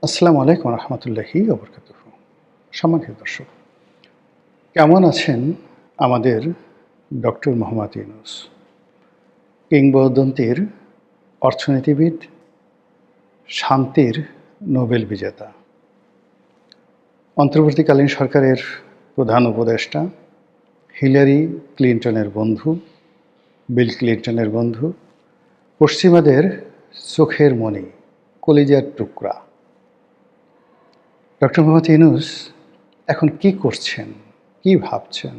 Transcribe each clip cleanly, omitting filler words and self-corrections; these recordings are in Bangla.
আসসালামু আলাইকুম রহমতুল্লাহি ওবরকাতুহ। সম্মানিত দর্শক, কেমন আছেন আমাদের ডক্টর মোহাম্মদ ইউনূস, কিংবদন্তির অর্থনীতিবিদ, শান্তির নোবেল বিজেতা, অন্তর্বর্তীকালীন সরকারের প্রধান উপদেষ্টা, হিলারি ক্লিন্টনের বন্ধু, বিল ক্লিন্টনের বন্ধু, পশ্চিমাদের চোখের মণি, কলিজার টুকরা ডক্টর মোহাম্মদ ইউনূস এখন কি করছেন, কি ভাবছেন?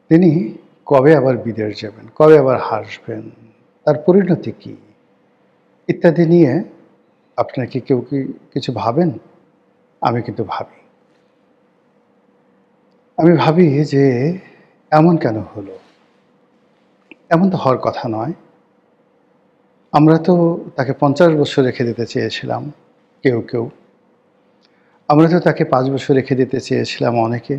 তিনি কবে আবার বিদেশ যাবেন, কবে আবার হাসবেন, তার পরিণতি কী ইত্যাদি নিয়ে আপনারা কি কেউ কি কিছু ভাবেন? আমি কিন্তু ভাবি। আমি ভাবি যে এমন কেন হলো? এমন তো হওয়ার কথা নয়। আমরা তো তাকে ৫০ বছর রেখে দিতে চেয়েছিলাম কেউ। আমরা তো তাকে ৫ বছর রেখে দিতে চেয়েছিলাম অনেকে।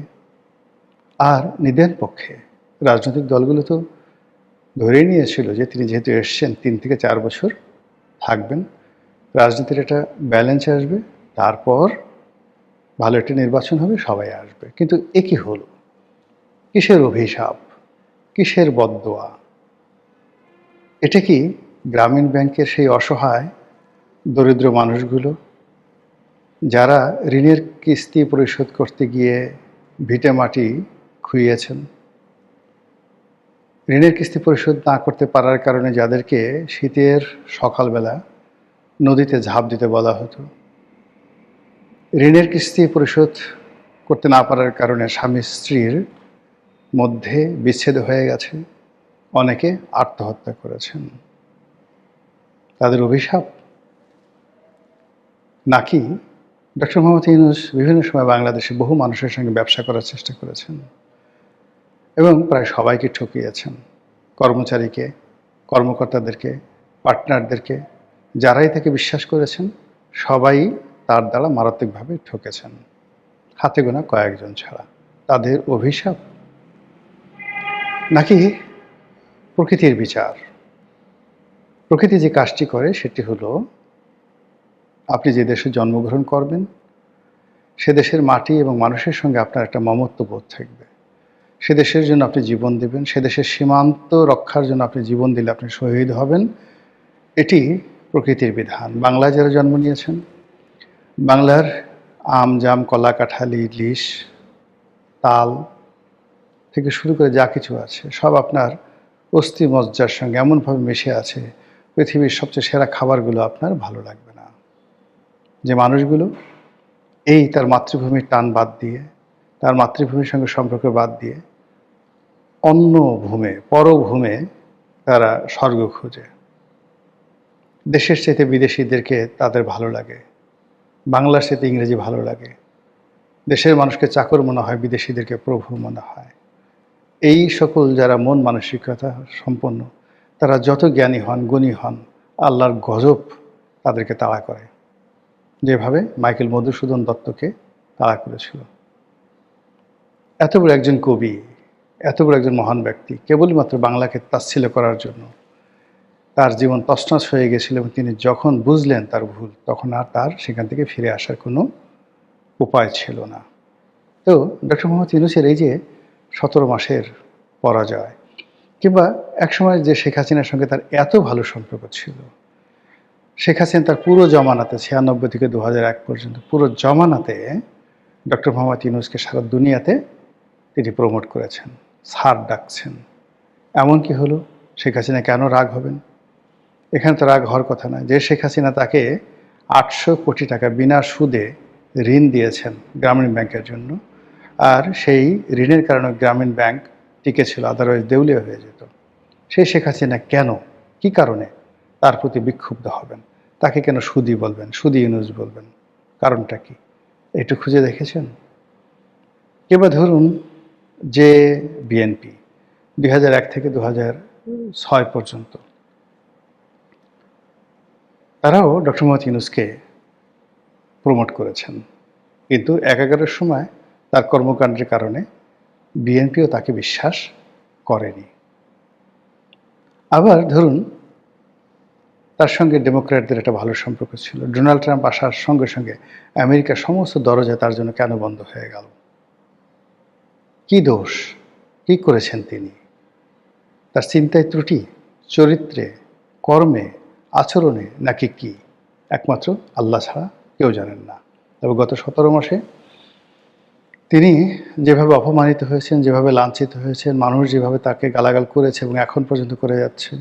আর নিদেন পক্ষে রাজনৈতিক দলগুলো তো ধরেই নিয়েছিল যে তিনি যেহেতু এসছেন ৩ থেকে ৪ বছর থাকবেন, রাজনীতির একটা ব্যালেন্স আসবে, তারপর ভালো একটা নির্বাচন হবে, সবাই আসবে। কিন্তু এ কী হলো? কিসের অভিশাপ? কিসের বদদোয়া? এটা কি গ্রামীণ ব্যাংকের সেই অসহায় দরিদ্র মানুষগুলো যারা ঋণের কিস্তি পরিশোধ করতে গিয়ে ভিটেমাটি খুইয়েছেন, ঋণের কিস্তি পরিশোধ না করতে পারার কারণে যাদেরকে শীতের সকালবেলা নদীতে ঝাঁপ দিতে বলা হতো, ঋণের কিস্তি পরিশোধ করতে না পারার কারণে স্বামী স্ত্রীর মধ্যে বিচ্ছেদ হয়ে গেছে, অনেকে আত্মহত্যা করেছেন। তাদের অভিশাপ? নাকি ডক্টর মোহাম্মদ ইউনূস বিভিন্ন সময় বাংলাদেশে বহু মানুষের সঙ্গে ব্যবসা করার চেষ্টা করেছেন এবং প্রায় সবাইকে ঠকিয়েছেন, কর্মচারীকে, কর্মকর্তাদেরকে, পার্টনারদেরকে, যারাই তাকে বিশ্বাস করেছেন সবাই তার দ্বারা মারাত্মকভাবে ঠকেছেন, হাতে গোনা কয়েকজন ছাড়া। তাদের অভিশাপ? নাকি প্রকৃতির বিচার? প্রকৃতি যে কাজটি করে সেটি হলো, আপনি যে দেশে জন্মগ্রহণ করবেন সে দেশের মাটি এবং মানুষের সঙ্গে আপনার একটা মমত্ববোধ থাকবে। সে দেশের জন্য আপনি জীবন দেবেন, সে দেশের সীমান্ত রক্ষার জন্য আপনি জীবন দিলে আপনি শহীদ হবেন। এটি প্রকৃতির বিধান। বাংলায় যারা জন্ম নিয়েছেন, বাংলার আম, জাম, কলা, কাঁঠাল, ইলিশ, তাল থেকে শুরু করে যা কিছু আছে সব আপনার অস্থি মজ্জার সঙ্গে এমনভাবে মিশে আছে, পৃথিবীর সবচেয়ে সেরা খাবারগুলো আপনার ভালো লাগবে না। যে মানুষগুলো এই তার মাতৃভূমির টান বাদ দিয়ে, তার মাতৃভূমির সঙ্গে সম্পর্ক বাদ দিয়ে অন্য ভূমে, পরভূমে তারা স্বর্গ খোঁজে। দেশের চাইতে বিদেশিদেরকে তাদের ভালো লাগে, বাংলার চাইতে ইংরেজি ভালো লাগে, দেশের মানুষকে চাকর মনে হয়, বিদেশিদেরকে প্রভু মনে হয়। এই সকল যারা মন মানসিকতা সম্পন্ন, তারা যত জ্ঞানী হন, গুণী হন, আল্লাহর গজব তাদেরকে তাড়া করে, যেভাবে মাইকেল মধুসূদন দত্তকে তাড়া করেছিল। এত বড় একজন কবি, এত বড় একজন মহান ব্যক্তি কেবলমাত্র বাংলাকে তাচ্ছিল্য করার জন্য তার জীবন তছনছ হয়ে গেছিল এবং তিনি যখন বুঝলেন তার ভুল, তখন আর তার সেখান থেকে ফিরে আসার কোনো উপায় ছিল না। তো ডক্টর মোহাম্মদ ইউনূসের এই যে ১৭ মাসের পরাজয়, কিংবা একসময় যে শেখ হাসিনার সঙ্গে তার এত ভালো সম্পর্ক ছিল, শেখ হাসিনা তার পুরো জমানাতে ৯৬ থেকে ২০০১ পর্যন্ত পুরো জমানাতে ডক্টর মোহাম্মদ ইউনূসকে সারা দুনিয়াতে তিনি প্রমোট করেছেন, স্যার ডাকছেন। এমন কি হলো? শেখ হাসিনা কেন রাগ হবেন? এখানে তো রাগ হওয়ার কথা না। যে শেখ হাসিনা তাকে ৮০০ কোটি টাকা বিনা সুদে ঋণ দিয়েছেন গ্রামীণ ব্যাংকের জন্য, আর সেই ঋণের কারণে গ্রামীণ ব্যাংক টিকে ছিল, আদারওয়াইজ দেউলিয়া হয়ে যেত। সেই শেখ হাসিনা কেন, কি কারণে তার প্রতি বিক্ষুব্ধ হবেন? তাকে কেন সুদি বলবেন, সুদি ইউনূস বলবেন? কারণটা কি? একটু খুঁজে দেখেছেন? কিংবা ধরুন যে বিএনপি ২০০১ থেকে ২০০৬ পর্যন্ত তারাও ডক্টর মোহাম্মদ ইউনূসকে প্রমোট করেছেন, কিন্তু একাগারের সময় তার কর্মকাণ্ডের কারণে বিএনপিও তাকে বিশ্বাস করেনি। আবার ধরুন তার সঙ্গে ডেমোক্র্যাটদের একটা ভালো সম্পর্ক ছিল। ডোনাল্ড ট্রাম্প আসার সঙ্গে সঙ্গে আমেরিকার সমস্ত দরজা তার জন্য কেন বন্ধ হয়ে গেল? কি দোষ? কি করেছেন তিনি? তার চিন্তায় ত্রুটি, চরিত্রে, কর্মে, আচরণে, নাকি কি? একমাত্র আল্লাহ ছাড়া কেউ জানেন না। তবে গত 17 মাসে তিনি যেভাবে অপমানিত হয়েছেন, যেভাবে লাঞ্ছিত হয়েছেন, মানুষ যেভাবে তাকে গালাগাল করেছে এবং এখন পর্যন্ত করে যাচ্ছে,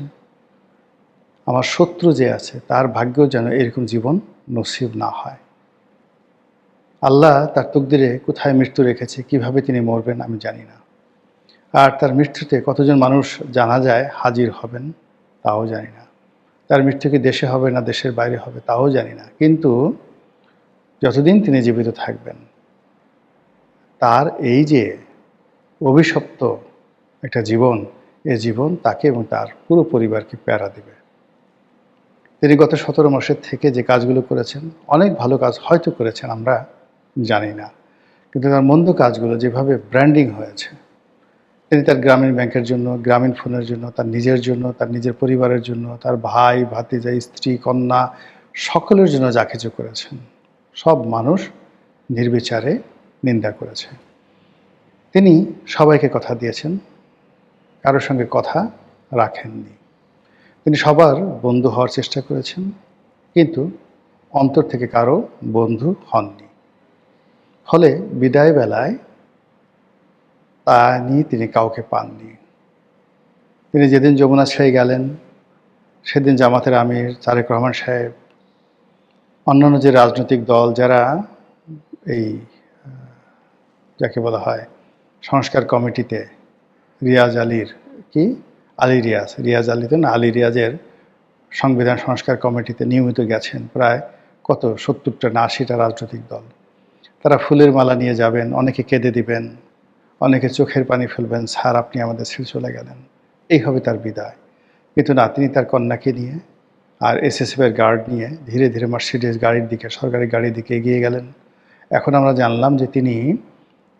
আমার শত্রু যে আছে তার ভাগ্যেও যেন এরকম জীবন নসিব না হয়। আল্লাহ তার তকদিরে কোথায় মৃত্যু রেখেছে, কিভাবে তিনি মরবেন আমি জানি না। আর তার মৃত্যুতে কতজন মানুষ জানাজায় হাজির হবেন তাও জানি না। তার মৃত্যু কি দেশে হবে না দেশের বাইরে হবে তাও জানি না। কিন্তু যতদিন তিনি জীবিত থাকবেন, তার এই যে অভিশপ্ত একটা জীবন, এ জীবন তাকে এবং তার পুরো পরিবারকে প্যারা দেবে। তিনি গত 17 মাসের থেকে যে কাজগুলো করেছেন, অনেক ভালো কাজ হয়তো করেছেন, আমরা জানি না। কিন্তু তার মন্দ কাজগুলো যেভাবে ব্র্যান্ডিং হয়েছে, তিনি তার গ্রামীণ ব্যাংকের জন্য, গ্রামীণ ফোনের জন্য, তার নিজের জন্য, তার নিজের পরিবারের জন্য, তার ভাই, ভাতিজা, স্ত্রী, কন্যা সকলের জন্য যা কিছু করেছেন, সব মানুষ নির্বিচারে নিন্দা করেছে। তিনি সবাইকে কথা দিয়েছেন, কারোর সঙ্গে কথা রাখেননি। তিনি সবার বন্ধু হওয়ার চেষ্টা করেছেন, কিন্তু অন্তর থেকে কারো বন্ধু হননি। ফলে বিদায় বেলায় তা নিয়ে তিনি কাউকে পাননি। তিনি যেদিন যমুনা ছেড়ে গেলেন, সেদিন জামাতের আমির তারেক রহমান সাহেব, অন্যান্য যে রাজনৈতিক দল যারা এই যাকে বলা হয় সংস্কার কমিটিতে, রিয়াজ আলীর কি আলী রিয়াজ, রিয়াজ আলী তো না, আলী রিয়াজের সংবিধান সংস্কার কমিটিতে নিয়মিত গেছেন প্রায় কত 70টা না 80টা রাজনৈতিক দল। তারা ফুলের মালা নিয়ে যাবেন, অনেকে কেঁদে দিবেন, অনেকে চোখের পানি ফেলবেন, স্যার আপনি আমাদের ছেড়ে চলে গেলেন, এই হবে তার বিদায়। কিন্তু না, তিনি তার কন্যাকে নিয়ে আর এসএসএফের গার্ড নিয়ে ধীরে ধীরে মার্সিডিজ গাড়ির দিকে, সরকারি গাড়ির দিকে এগিয়ে গেলেন। এখন আমরা জানলাম যে তিনি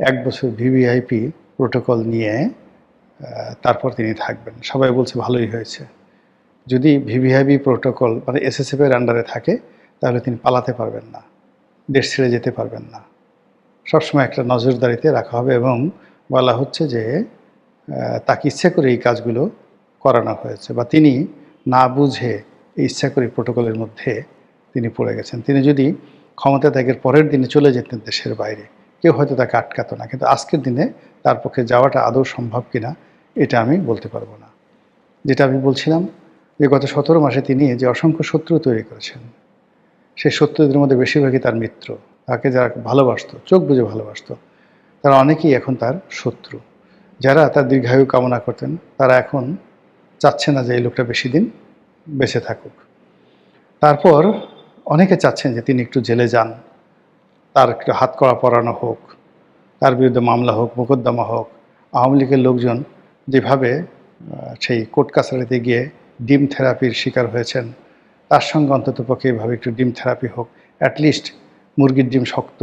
1 বছর ভিভিআইপি প্রোটোকল নিয়ে তারপর তিনি থাকবেন। সবাই বলছে ভালোই হয়েছে। যদি ভিভিআইপি প্রোটোকল মানে এসএসএফের আন্ডারে থাকে, তাহলে তিনি পালাতে পারবেন না, দেশ ছেড়ে যেতে পারবেন না। সবসময় একটা নজরদারিতে রাখা হবে এবং বলা হচ্ছে যে তাকে ইচ্ছা করে এই কাজগুলো করানো হয়েছে, বা তিনি না বুঝে ইচ্ছা করে প্রোটোকলের মধ্যে তিনি পড়ে গেছেন। তিনি যদি ক্ষমতা ত্যাগের পরের দিনে চলে যেতেন দেশের বাইরে, কেউ হয়তো তাকে আটকাতো না, কিন্তু আজকের দিনে তার পক্ষে যাওয়াটা আদৌ সম্ভব কিনা এটা আমি বলতে পারবো না। যেটা আমি বলছিলাম যে গত 17 মাসে তিনি যে অসংখ্য শত্রু তৈরি করেছেন, সেই শত্রুদের মধ্যে বেশিরভাগই তার মিত্র। তাকে যারা ভালোবাসত, চোখ বুজে ভালোবাসত, তারা অনেকেই এখন তার শত্রু। যারা তার দীর্ঘায়ু কামনা করতেন, তারা এখন চাচ্ছে না যে এই লোকটা বেশি দিন বেঁচে থাকুক। তারপর অনেকে চাচ্ছেন যে তিনি একটু জেলে যান, তার একটু হাতকড়া পরানো হোক, তার বিরুদ্ধে মামলা হোক, মোকদ্দমা হোক। আওয়ামী লীগের লোকজন যেভাবে সেই কোর্ট কাছারিতে গিয়ে ডিম থেরাপির শিকার হয়েছেন, তার সঙ্গে অন্ততপক্ষে এভাবে একটু ডিম থেরাপি হোক। অ্যাটলিস্ট মুরগির ডিম শক্ত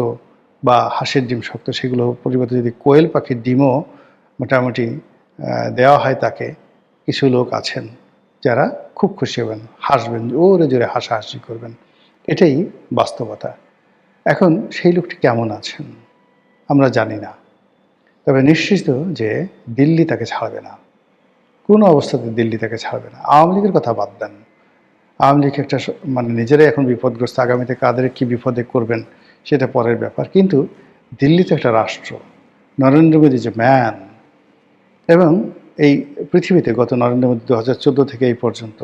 বা হাঁসের ডিম শক্ত, সেগুলো পরিবর্তে যদি কোয়েল পাখির ডিমও মোটামুটি দেওয়া হয় তাকে, কিছু লোক আছেন যারা খুব খুশি হবেন, হাসবেন, ওরে জোরে হাসাহাসি করবেন। এটাই বাস্তবতা। এখন সেই লোকটি কেমন আছেন আমরা জানি না, তবে নিশ্চিত যে দিল্লি তাকে ছাড়বে না, কোনো অবস্থাতে দিল্লি তাকে ছাড়বে না। আওয়ামী লীগের কথা বাদ দেন, আওয়ামী লীগ একটা মানে নিজেরাই এখন বিপদগ্রস্ত, আগামীতে কাদের কি বিপদে করবেন সেটা পরের ব্যাপার। কিন্তু দিল্লি তো একটা রাষ্ট্র, নরেন্দ্র মোদী যে ম্যান। এবং এই পৃথিবীতে গত নরেন্দ্র মোদী 2014 থেকে এই পর্যন্ত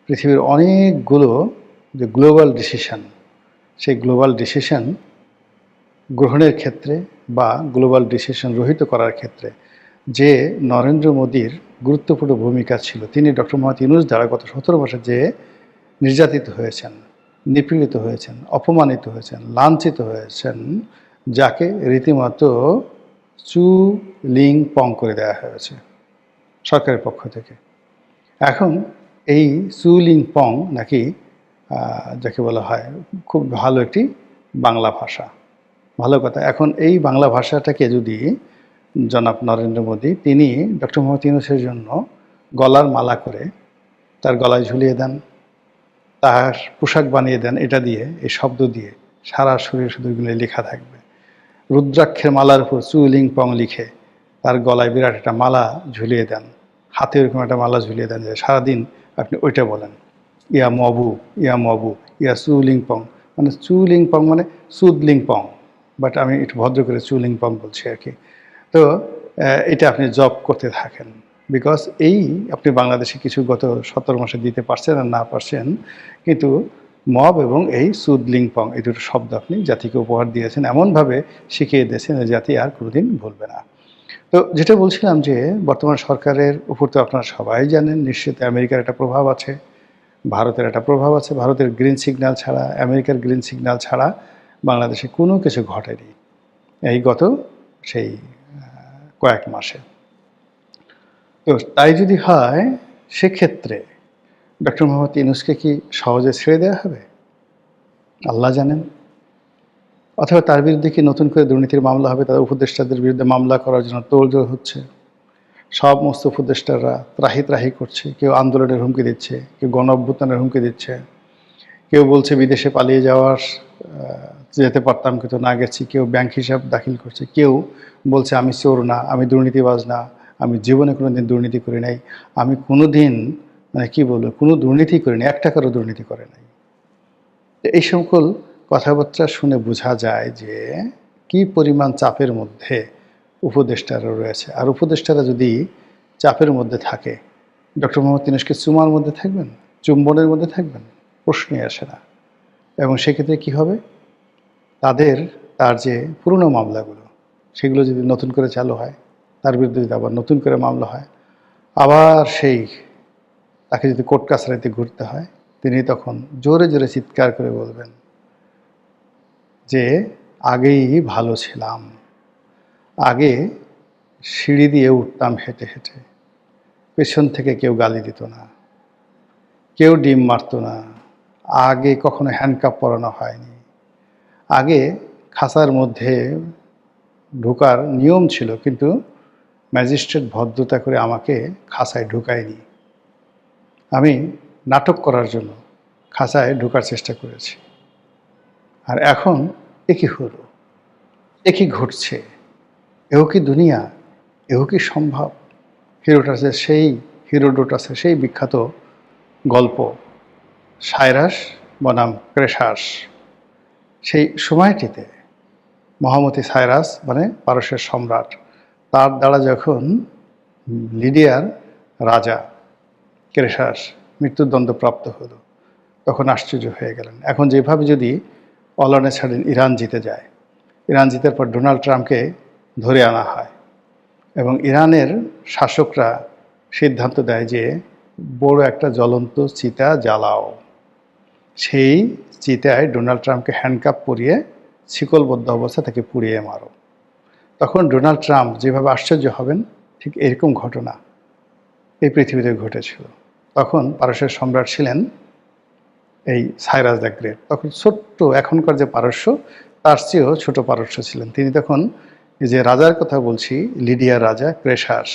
পৃথিবীর অনেকগুলো যে গ্লোবাল ডিসিশন, সেই গ্লোবাল ডিসিশন গ্রহণের ক্ষেত্রে বা গ্লোবাল ডিসিশন রহিত করার ক্ষেত্রে যে নরেন্দ্র মোদীর গুরুত্বপূর্ণ ভূমিকা ছিল, তিনি ডক্টর মোহাম্মদ ইউনূস দ্বারা গত 17 মাসে যে নির্যাতিত হয়েছেন, নিপীড়িত হয়েছেন, অপমানিত হয়েছেন, লাঞ্ছিত হয়েছেন, যাকে রীতিমতো চু-লিং পং করে দেওয়া হয়েছে সরকারের পক্ষ থেকে। এখন এই চু-লিং পং নাকি যাকে বলা হয় খুব ভালো একটি বাংলা ভাষা, ভালো কথা। এখন এই বাংলা ভাষাটাকে যদি জনাব নরেন্দ্র মোদী তিনি ডক্টর মোহাম্মদ ইউনূসের জন্য গলার মালা করে তার গলায় ঝুলিয়ে দেন, তার পোশাক বানিয়ে দেন এটা দিয়ে, এই শব্দ দিয়ে সারা শরীর শুধু এগুলো লেখা থাকবে। রুদ্রাক্ষের মালার উপর চু লিং পং লিখে তার গলায় বিরাট একটা মালা ঝুলিয়ে দেন, হাতে এরকম একটা মালা ঝুলিয়ে দেন যে সারাদিন আপনি ওইটা বলেন, ইয়া মবু, ইয়া মবু, ইয়া চু লিং পং। মানে চু লিং পং মানে সুদ লিং পং, বাট আমি একটু ভদ্র করে চু লিং পং বলছি আর কি। তো এটা আপনি জব করতে থাকেন, বিকজ এই আপনি বাংলাদেশে কিছু গত 17 মাসে দিতে পারছেন আর না পারছেন, কিন্তু মব এবং এই সুদ লিংপং এই দুটো শব্দ আপনি জাতিকে উপহার দিয়েছেন, এমনভাবে শিখিয়ে দিয়েছেন যে জাতি আর কোনোদিন ভুলবে না। তো যেটা বলছিলাম যে বর্তমান সরকারের উপর তো আপনারা সবাই জানেন নিশ্চিত আমেরিকার একটা প্রভাব আছে, ভারতের একটা প্রভাব আছে। ভারতের গ্রিন সিগন্যাল ছাড়া, আমেরিকার গ্রিন সিগন্যাল ছাড়া বাংলাদেশে কোনো কিছু ঘটেনি এই গত সেই কয়েক মাসে। তো তাই যদি হয় সেক্ষেত্রে ডক্টর মোহাম্মদ ইউনূসকে কি সহজে ছেড়ে দেওয়া হবে? আল্লাহ জানেন। অথবা তার বিরুদ্ধে কি নতুন করে দুর্নীতির মামলা হবে? তাদের উপদেষ্টাদের বিরুদ্ধে মামলা করার জন্য তোড়জোড় হচ্ছে। সমস্ত উপদেষ্টারা ত্রাহি ত্রাহি করছে, কেউ আন্দোলনের হুমকি দিচ্ছে, কেউ গণ অভ্যুত্থানের হুমকি দিচ্ছে, কেউ বলছে বিদেশে পালিয়ে যাওয়ার যেতে পারতাম কিন্তু না গেছি, কেউ ব্যাংক হিসাব দাখিল করছে, কেউ বলছে আমি চোর না, আমি দুর্নীতিবাজ না, আমি জীবনে কোনো দিন দুর্নীতি করি নাই, আমি কোনো দিন মানে কী বলবো কোনো দুর্নীতি করি নাই, 1 টাকারও দুর্নীতি করে নাই। এই সকল কথাবার্তা শুনে বোঝা যায় যে কি পরিমাণ চাপের মধ্যে উপদেষ্টারা রয়েছে। আর উপদেষ্টারা যদি চাপের মধ্যে থাকে, ডক্টর মোহাম্মদ ইউনূসকে চুমার মধ্যে থাকবেন, চুম্বনের মধ্যে থাকবেন? প্রশ্নই আসে না। এবং সেক্ষেত্রে কী হবে, তার যে পুরনো মামলাগুলো সেগুলো যদি নতুন করে চালু হয়, তার বিরুদ্ধে যদি আবার নতুন করে মামলা হয়, আবার তাকে যদি কোর্ট কাছারিতে ঘুরতে হয়, তিনি তখন জোরে জোরে চিৎকার করে বলবেন যে আগেই ভালো ছিলাম, আগে সিঁড়ি দিয়ে উঠতাম হেঁটে হেঁটে, পেছন থেকে কেউ গালি দিত না, কেউ ডিম মারত না, আগে কখনো হ্যান্ডকাপ পরানো হয়নি, আগে খাঁচার মধ্যে ঢোকার নিয়ম ছিল কিন্তু ম্যাজিস্ট্রেট ভদ্রতা করে আমাকে খাঁচায় ঢুকায়নি, আমি নাটক করার জন্য খাঁচায় ঢোকার চেষ্টা করেছি, আর এখন একই হলো, একই ঘটছে, এও কি দুনিয়া, এও কি সম্ভব? হিরোডোটাসের সেই বিখ্যাত গল্প সাইরাস বনাম ক্রেশাস, সেই সময়টিতে মহামতি সাইরাস মানে পারস্যের সম্রাট, তার দ্বারা যখন লিডিয়ার রাজা ক্রেশাস মৃত্যুদণ্ডপ্রাপ্ত হলো, তখন আশ্চর্য হয়ে গেলেন। এখন যেভাবে যদি অলনে ছাড়েন ইরান জিতে যায়, ইরান জিতার পর ডোনাল্ড ট্রাম্পকে ধরে আনা হয় এবং ইরানের শাসকরা সিদ্ধান্ত দেয় যে বড় একটা জ্বলন্ত চিতা জ্বালাও, সেই চিতায় ডোনাল্ড ট্রাম্পকে হ্যান্ডকাপ পরিয়ে শিকলবদ্ধ অবস্থা তাকে পুড়িয়ে মারো। তখন ডোনাল্ড ট্রাম্প যেভাবে আশ্চর্য হবেন, ঠিক এরকম ঘটনা এই পৃথিবীতে ঘটেছিল। তখন পারস্যের সম্রাট ছিলেন এই সাইরাস দ্য গ্রেট। তখন ছোট্ট এখনকার যে পারস্য তার চেয়েও ছোট পারস্য ছিলেন তিনি। তখন এই যে রাজার কথা বলছি, লিডিয়ার রাজা ক্রেশাস,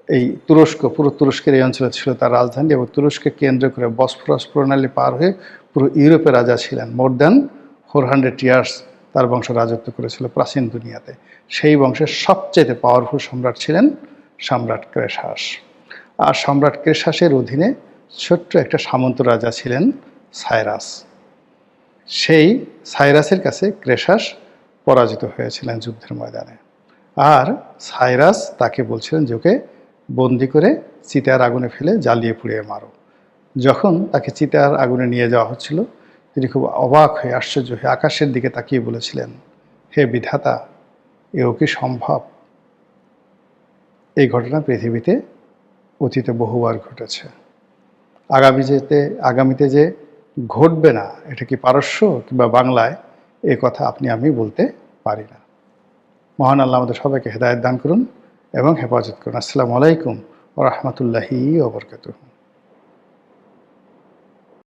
এই তুরস্ক, পুরো তুরস্কের এই অঞ্চলে ছিল তার রাজধানী, এবং তুরস্ককে কেন্দ্র করে বসফরাস প্রণালী পার হয়ে পুরো ইউরোপে রাজা ছিলেন। মোর দ্যান 400 ইয়ার্স তার বংশ রাজত্ব করেছিল প্রাচীন দুনিয়াতে। সেই বংশের সবচেয়ে পাওয়ারফুল সম্রাট ছিলেন সম্রাট ক্রেশাস। আর সম্রাট ক্রেশাসের অধীনে ছোট্ট একটা সামন্ত রাজা ছিলেন সাইরাস। সেই সাইরাসের কাছে ক্রেশাস পরাজিত হয়েছিলেন যুদ্ধের ময়দানে। আর সাইরাস তাকে বলছিলেন যে ওকে বন্দি করে চিতার আগুনে ফেলে জ্বালিয়ে পুড়িয়ে মারো। যখন তাকে চিতার আগুনে নিয়ে যাওয়া হচ্ছিল, তিনি খুব অবাক হয়ে আশ্চর্য হয়ে আকাশের দিকে তাকিয়ে বলেছিলেন, হে বিধাতা, এও কি সম্ভব? এই ঘটনা পৃথিবীতে অতীতে বহুবার ঘটেছে। আগামীতে যে ঘটবে না, এটা কি পারস্য কিংবা বাংলায়, এ কথা আপনি আমি বলতে পারি না। মহান আল্লাহ আমাদের সবাইকে হেদায়েত দান করুন এবং হেফাজত করুন। আসসালামু আলাইকুম ওয়া রাহমাতুল্লাহি ওয়া বারাকাতুহু।